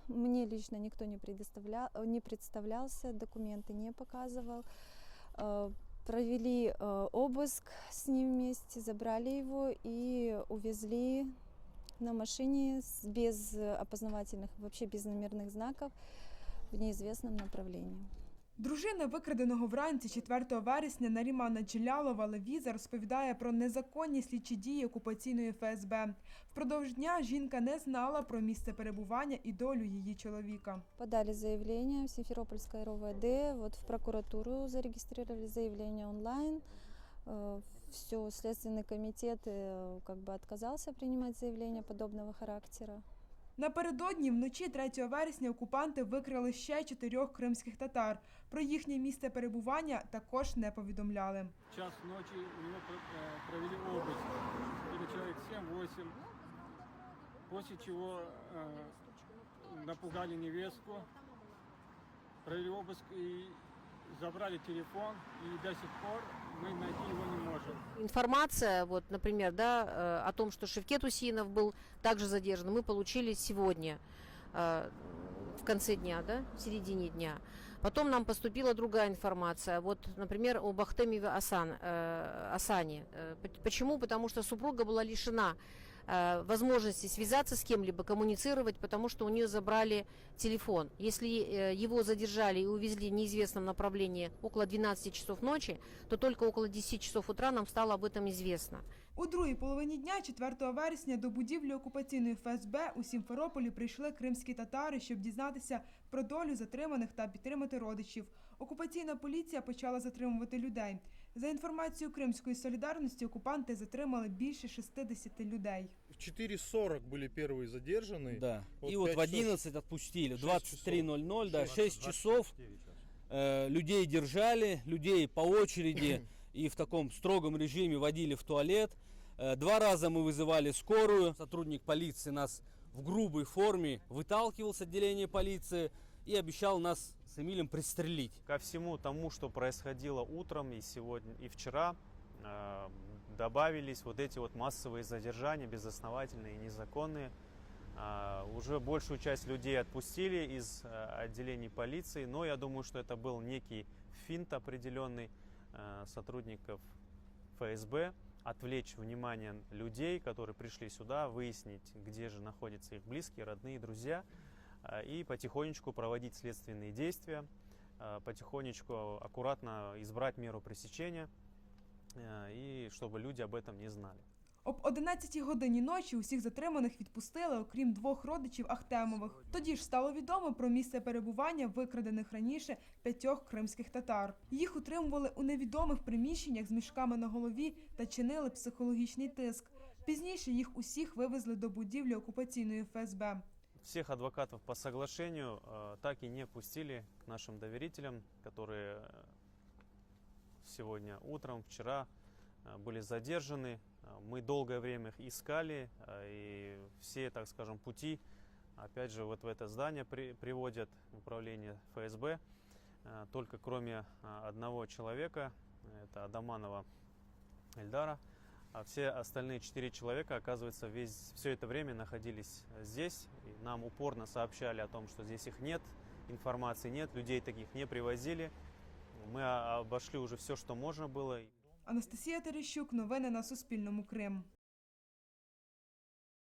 Мне лично никто не представлялся, документы не показывал. Провели обыск с ним вместе, забрали его и увезли на машине без опознавательных, вообще без номерных знаков в неизвестном направлении. Дружина викраденого вранці 4 вересня Нарімана Джилялова Левіза розповідає про незаконні слідчі дії окупаційної ФСБ. Впродовж дня жінка не знала про місце перебування і долю її чоловіка. Подали заявление в Симферопольское РОВД, в прокуратуру зарегистрировали заявление онлайн. Все, Следственный комитет отказался принимать заявления подобного характера. Напередодні, вночі 3 вересня, окупанти викрали ще 4 кримських татар. Про їхнє місце перебування також не повідомляли. Час ночи у него провели обыск, или человек 7-8, после чего напугали невестку, провели обыск и забрали телефон, и до сих пор мы найти его не можем. Информация, вот, например, о том, что Шевкет Усинов был также задержан, мы получили сегодня, в конце дня, в середине дня. Потом нам поступила другая информация, вот, например, об Ахтемове Асане. Почему? Потому что супруга была лишена возможности связаться с кем-либо, коммуницировать, потому что у нее забрали телефон. Если его задержали и увезли в неизвестном направлении около 12 часов ночи, то только около 10 часов утра нам стало об этом известно. У другій половині дня 4 вересня до будівлі окупаційної ФСБ у Сімферополі прийшли кримські татари, щоб дізнатися про долю затриманих та підтримати родичів. Окупаційна поліція почала затримувати людей. За інформацією Кримської солідарності, окупанти затримали більше 60 людей. В 4:40 были первые задержаны. Да. И вот в 11 отпустили, в 23:00, да, 6 часов людей держали, людей по очереди и в таком строгом режиме водили в туалет. 2 раза мы вызывали скорую. Сотрудник полиции нас в грубой форме выталкивал с отделения полиции и обещал нас с Эмилем пристрелить. Ко всему тому, что происходило утром и сегодня, и вчера, добавились вот эти вот массовые задержания, безосновательные и незаконные. Уже большую часть людей отпустили из отделений полиции, но я думаю, что это был некий финт определенный сотрудников ФСБ, отвлечь внимание людей, которые пришли сюда, выяснить, где же находятся их близкие, родные, друзья, и потихонечку проводить следственные действия, потихонечку аккуратно избрать меру пресечения, і щоб люди об этом не знали. Об 11 годині ночі усіх затриманих відпустили, окрім 2 родичів Ахтемових. Тоді ж стало відомо про місце перебування викрадених раніше 5 кримських татар. Їх утримували у невідомих приміщеннях з мішками на голові та чинили психологічний тиск. Пізніше їх усіх вивезли до будівлі окупаційної ФСБ. Всех адвокатов по соглашению так и не пустили к нашим доверителям, которые сегодня утром, вчера были задержаны. Мы долгое время их искали, и все, так скажем, пути, опять же, вот в это здание приводят в управление ФСБ, только кроме одного человека, это Адаманова Эльдара, а все остальные 4 человека, оказывается, все это время находились здесь, и нам упорно сообщали о том, что здесь их нет, информации нет, людей таких не привозили. Мы обошли уже все, что можно было. Анастасія Терещук, новини на Суспільному, Крим.